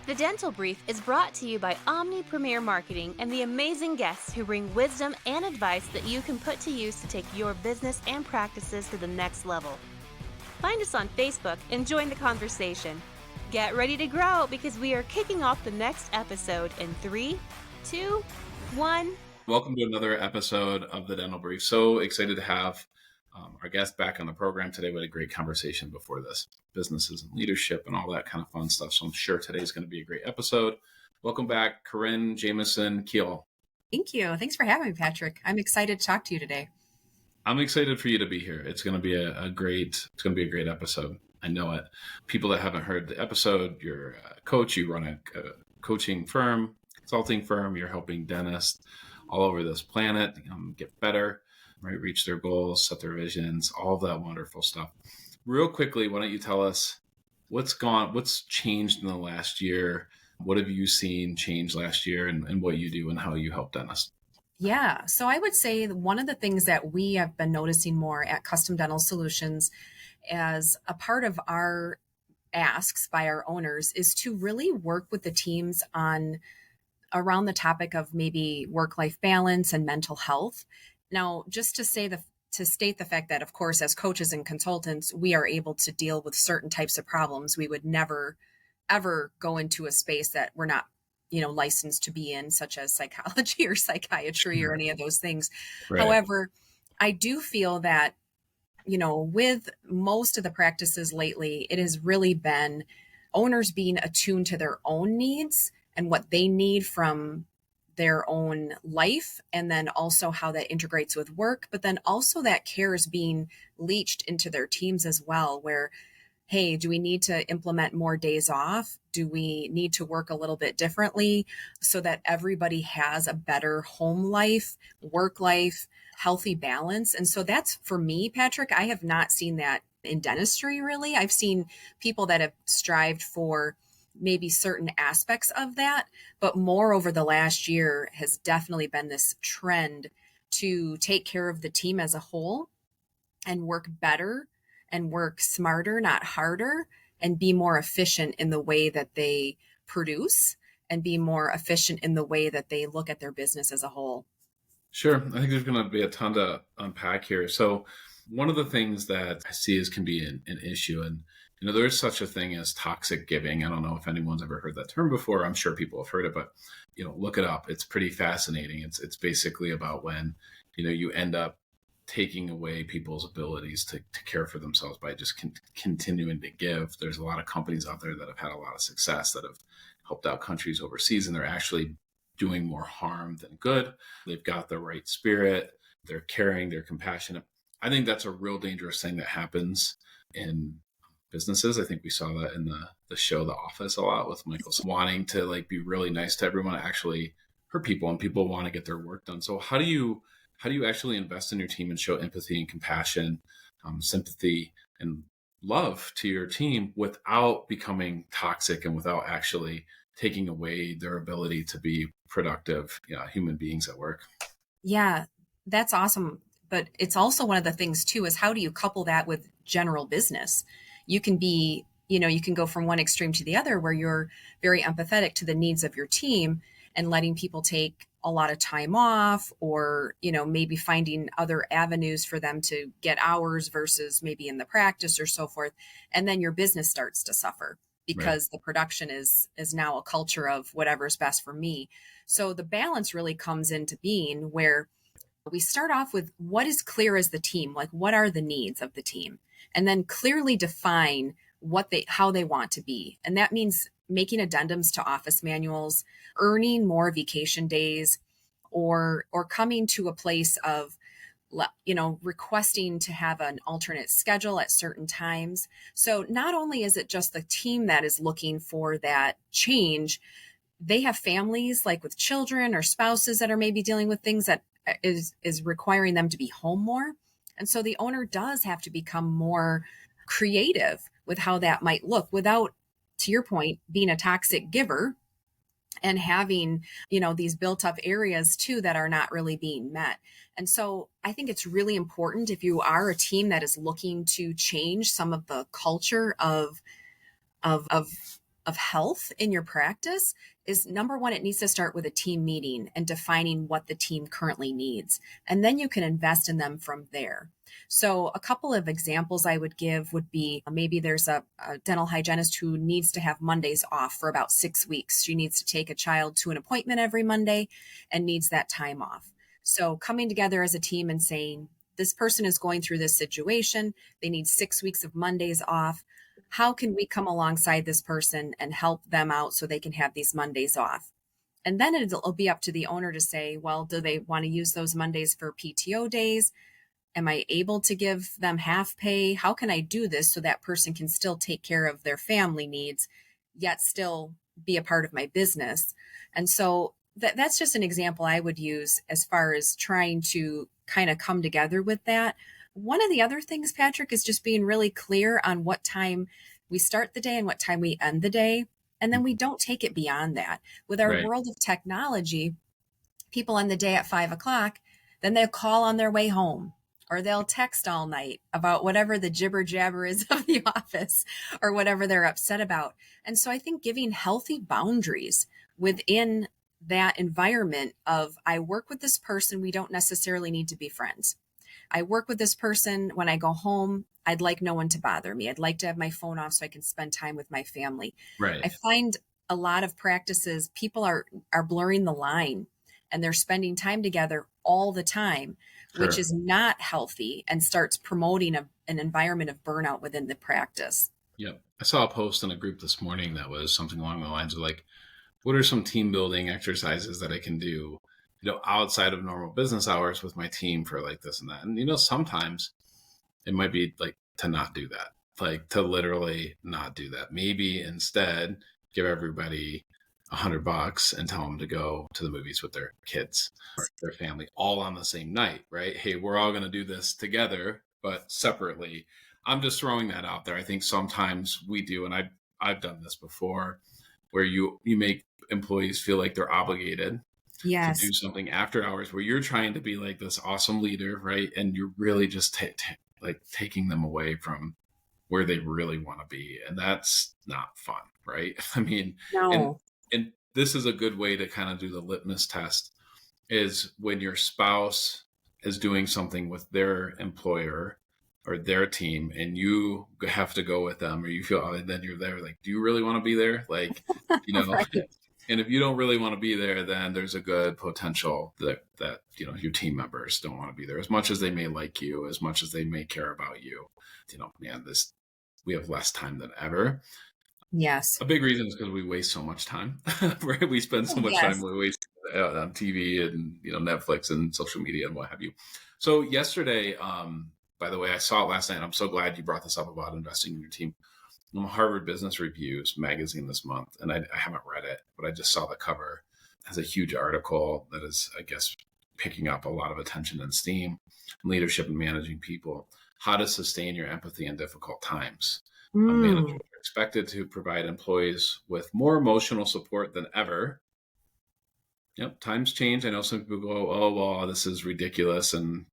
The Dental Brief is brought to you by Omni Premier Marketing and the amazing guests who bring wisdom and advice that you can put to use to take your business and practices to the next level. Find us on Facebook and join the conversation. Get ready to grow because we are kicking off the next episode in 3, 2, 1. Welcome to another episode of the Dental Brief. So excited to have our guest back on the program today. We had a great conversation before this, businesses and leadership and all that kind of fun stuff. So I'm sure today's going to be a great episode. Welcome back, Corinne Jameson-Kuehl. Thank you. Thanks for having me, Patrick. I'm excited to talk to you today. I'm excited for you to be here. It's going to be a great episode. I know it. People that haven't heard the episode, you're a coach, you run a coaching firm, consulting firm, you're helping dentists all over this planet get better, right? Reach their goals, set their visions, all of that wonderful stuff. Real quickly, why don't you tell us what's changed in the last year? What have you seen change last year and what you do and how you help dentists? Yeah. So I would say one of the things that we have been noticing more at Custom Dental Solutions as a part of our asks by our owners is to really work with the teams on around the topic of maybe work-life balance and mental health. Now, just to state the fact that, of course, as coaches and consultants, we are able to deal with certain types of problems. We would never, ever go into a space that we're not, licensed to be in, such as psychology or psychiatry or any of those things. Right. However, I do feel that, with most of the practices lately, it has really been owners being attuned to their own needs and what they need from their own life, and then also how that integrates with work, but then also that care is being leached into their teams as well, where, hey, do we need to implement more days off? Do we need to work a little bit differently so that everybody has a better home life, work life, healthy balance? And so that's, for me, Patrick, I have not seen that in dentistry, really. I've seen people that have strived for maybe certain aspects of that, but more over the last year has definitely been this trend to take care of the team as a whole and work better and work smarter, not harder, and be more efficient in the way that they produce and be more efficient in the way that they look at their business as a whole. Sure. I think there's going to be a ton to unpack here. So one of the things that I see can be an issue, and there is such a thing as toxic giving. I don't know if anyone's ever heard that term before. I'm sure people have heard it, but look it up. It's pretty fascinating. It's basically about when you end up taking away people's abilities to care for themselves by just continuing to give. There's a lot of companies out there that have had a lot of success that have helped out countries overseas, and they're actually doing more harm than good. They've got the right spirit. They're caring. They're compassionate. I think that's a real dangerous thing that happens in businesses. I think we saw that in the show The Office a lot, with Michael wanting to be really nice to everyone, actually hurt people, and people want to get their work done. So how do you actually invest in your team and show empathy and compassion, sympathy and love to your team without becoming toxic and without actually taking away their ability to be productive human beings at work? Yeah, that's awesome. But it's also one of the things too, is how do you couple that with general business? You can be, you can go from one extreme to the other where you're very empathetic to the needs of your team and letting people take a lot of time off, or, maybe finding other avenues for them to get hours versus maybe in the practice or so forth. And then your business starts to suffer because the production is now a culture of whatever's best for me. So the balance really comes into being where we start off with what is clear as the team, like what are the needs of the team, and then clearly define how they want to be. And that means making addendums to office manuals, earning more vacation days, or coming to a place of, requesting to have an alternate schedule at certain times. So not only is it just the team that is looking for that change, they have families like with children or spouses that are maybe dealing with things that is requiring them to be home more. And so the owner does have to become more creative with how that might look without, to your point, being a toxic giver and having, these built up areas too that are not really being met. And so I think it's really important, if you are a team that is looking to change some of the culture of of health in your practice is, number one, it needs to start with a team meeting and defining what the team currently needs. And then you can invest in them from there. So a couple of examples I would give would be, maybe there's a dental hygienist who needs to have Mondays off for about 6 weeks. She needs to take a child to an appointment every Monday and needs that time off. So coming together as a team and saying, this person is going through this situation. They need 6 weeks of Mondays off. How can we come alongside this person and help them out so they can have these Mondays off? And then it'll be up to the owner to say, well, do they want to use those Mondays for PTO days? Am I able to give them half pay? How can I do this so that person can still take care of their family needs, yet still be a part of my business? And so that's just an example I would use as far as trying to kind of come together with that. One of the other things, Patrick, is just being really clear on what time we start the day and what time we end the day. And then we don't take it beyond that. With our world of technology, people end the day at 5 o'clock, then they'll call on their way home, or they'll text all night about whatever the jibber jabber is of the office or whatever they're upset about. And so I think giving healthy boundaries within that environment of, I work with this person, we don't necessarily need to be friends. I work with this person. When I go home, I'd like no one to bother me. I'd like to have my phone off so I can spend time with my family. Right. I find a lot of practices, people are blurring the line and they're spending time together all the time, which is not healthy and starts promoting an environment of burnout within the practice. Yep. I saw a post in a group this morning that was something along the lines of like, what are some team building exercises that I can do, outside of normal business hours with my team for like this and that? And, sometimes it might be like to not do that, like to literally not do that. Maybe instead give everybody $100 and tell them to go to the movies with their kids or their family all on the same night, right? Hey, we're all going to do this together, but separately. I'm just throwing that out there. I think sometimes we do, and I've done this before, where you make employees feel like they're obligated to do something after hours, where you're trying to be like this awesome leader, right? And you're really just taking them away from where they really want to be. And that's not fun, right? I mean, No. And this is a good way to kind of do the litmus test, is when your spouse is doing something with their employer or their team and you have to go with them, or you feel, and then you're there, like, do you really want to be there? Like, Right. And if you don't really want to be there, then there's a good potential that your team members don't want to be there, as much as they may like you, as much as they may care about you. Man, we have less time than ever. Yes. A big reason is because we waste so much time, right? We spend so much time we waste on TV and Netflix and social media and what have you. So yesterday, by the way, I saw it last night. I'm so glad you brought this up about investing in your team. Harvard Business Review's magazine this month, and I haven't read it, but I just saw the cover. It has a huge article that is, I guess, picking up a lot of attention and steam. Leadership and managing people. How to sustain your empathy in difficult times. Managers are expected to provide employees with more emotional support than ever. Yep, times change. I know some people go, oh, well, this is ridiculous and,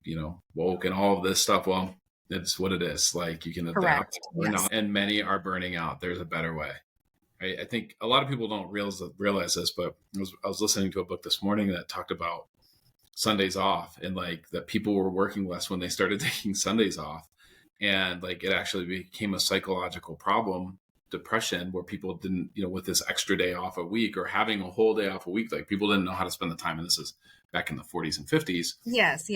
woke and all of this stuff. Well, it's what it is. Like, you can adapt or not. And many are burning out. There's a better way. Right? I think a lot of people don't realize this, but I was listening to a book this morning that talked about Sundays off, and like that people were working less when they started taking Sundays off. And like it actually became a psychological problem, depression, where people didn't, with this extra day off a week or having a whole day off a week, like people didn't know how to spend the time. And this is back in the 40s and 50s. Yes.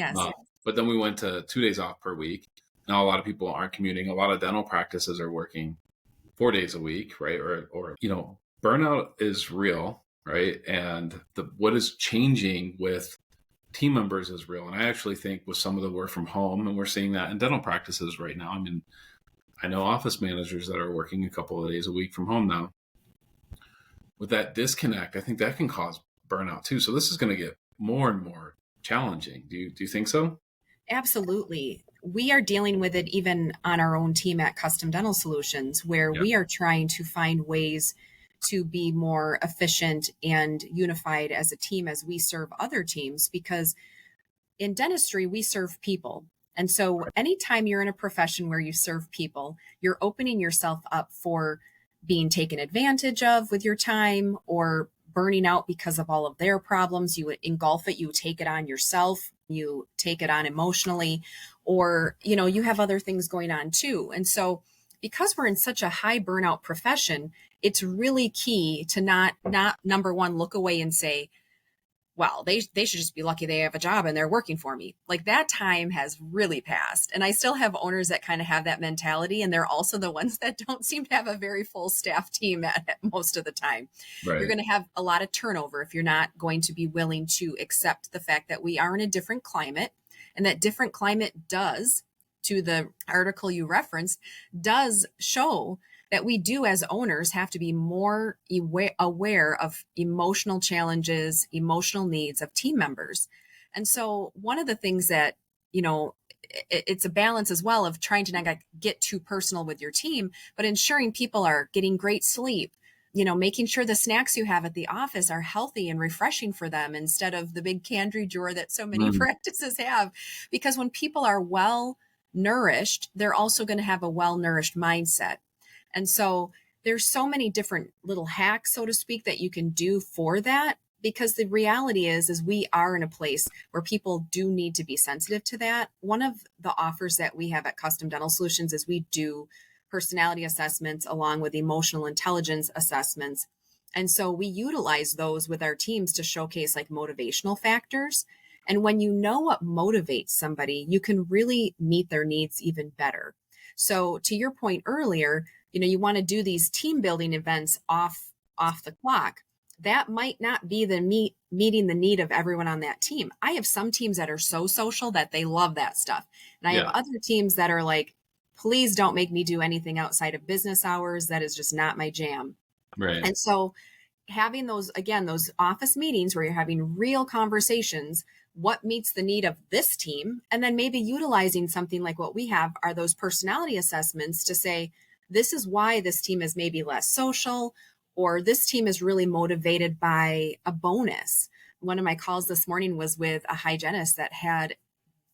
But then we went to 2 days off per week. Now a lot of people aren't commuting. A lot of dental practices are working 4 days a week, right? Or burnout is real, right? And what is changing with team members is real. And I actually think with some of the work from home, and we're seeing that in dental practices right now. I mean, I know office managers that are working a couple of days a week from home now. With that disconnect, I think that can cause burnout too. So this is going to get more and more challenging. Do you think so? Absolutely. We are dealing with it even on our own team at Custom Dental Solutions, where we are trying to find ways to be more efficient and unified as a team as we serve other teams, because in dentistry, we serve people. And so anytime you're in a profession where you serve people, you're opening yourself up for being taken advantage of with your time or burning out because of all of their problems. You engulf it, you take it on yourself, you take it on emotionally, or, you have other things going on too. And so because we're in such a high burnout profession, it's really key to not number one, look away and say, well, they should just be lucky they have a job and they're working for me. Like, that time has really passed. And I still have owners that kind of have that mentality. And they're also the ones that don't seem to have a very full staff team at most of the time. Right. You're going to have a lot of turnover if you're not going to be willing to accept the fact that we are in a different climate, and that different climate does, to the article you referenced, does show that we do as owners have to be more aware of emotional challenges, emotional needs of team members. And so one of the things that, it's a balance as well of trying to not get too personal with your team, but ensuring people are getting great sleep, making sure the snacks you have at the office are healthy and refreshing for them instead of the big pantry drawer that so many practices have. Because when people are well nourished, they're also going to have a well-nourished mindset. And so there's so many different little hacks, so to speak, that you can do for that, because the reality is we are in a place where people do need to be sensitive to that. One of the offers that we have at Custom Dental Solutions is we do personality assessments along with emotional intelligence assessments. And so we utilize those with our teams to showcase like motivational factors. And when you know what motivates somebody, you can really meet their needs even better. So to your point earlier, you want to do these team building events off the clock. That might not be meeting the need of everyone on that team. I have some teams that are so social that they love that stuff. And I have other teams that are like, please don't make me do anything outside of business hours. That is just not my jam. Right. And so having those office meetings where you're having real conversations, what meets the need of this team, and then maybe utilizing something like what we have are those personality assessments to say, this is why this team is maybe less social, or this team is really motivated by a bonus. One of my calls this morning was with a hygienist that had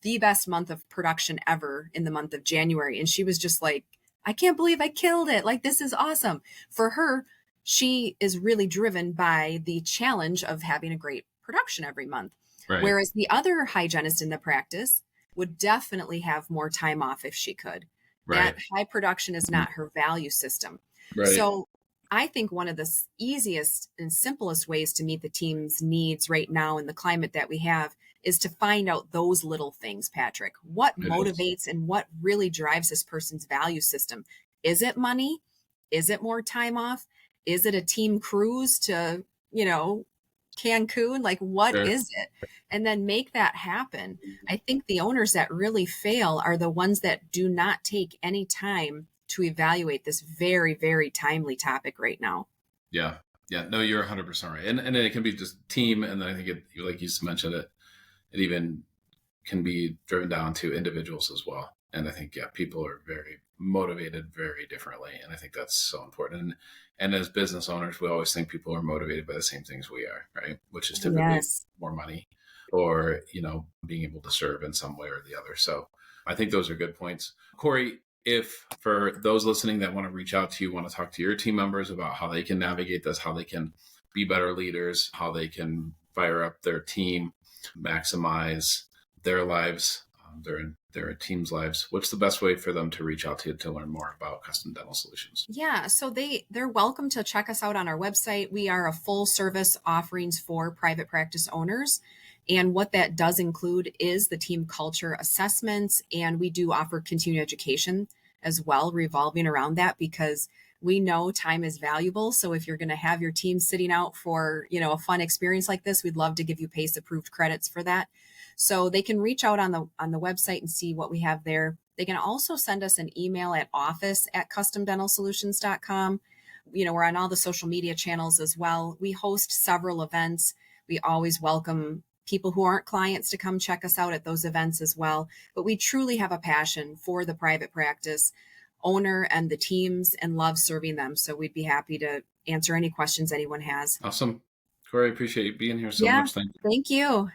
the best month of production ever in the month of January. And she was just like, I can't believe I killed it. Like, this is awesome. For her, she is really driven by the challenge of having a great production every month. Right. Whereas the other hygienist in the practice would definitely have more time off if she could. Right. That high production is not her value system. Right. So I think one of the easiest and simplest ways to meet the team's needs right now in the climate that we have is to find out those little things, Patrick. What motivates and what really drives this person's value system? Is it money? Is it more time off? Is it a team cruise to, Cancun? Like, what is it? And then make that happen. I think the owners that really fail are the ones that do not take any time to evaluate this very, very timely topic right now. Yeah. No, you're 100% right. And it can be just team. And then I think like you mentioned it even can be driven down to individuals as well. And I think, people are very motivated very differently. And I think that's so important. And as business owners, we always think people are motivated by the same things we are, right? Which is typically more money or, being able to serve in some way or the other. So I think those are good points. Corey, if for those listening that want to reach out to you, want to talk to your team members about how they can navigate this, how they can be better leaders, how they can fire up their team, maximize their lives, their team's lives, what's the best way for them to reach out to you to learn more about Custom Dental Solutions? Yeah, so they're welcome to check us out on our website. We are a full service offerings for private practice owners. And what that does include is the team culture assessments. And we do offer continuing education as well, revolving around that, because we know time is valuable. So if you're going to have your team sitting out for, a fun experience like this, we'd love to give you PACE approved credits for that. So they can reach out on the website and see what we have there. They can also send us an email at office@customdentalsolutions.com. We're on all the social media channels as well. We host several events. We always welcome people who aren't clients to come check us out at those events as well. But we truly have a passion for the private practice owner and the teams and love serving them. So we'd be happy to answer any questions anyone has. Awesome. Corey, I appreciate you being here so much. Thank you. Thank you.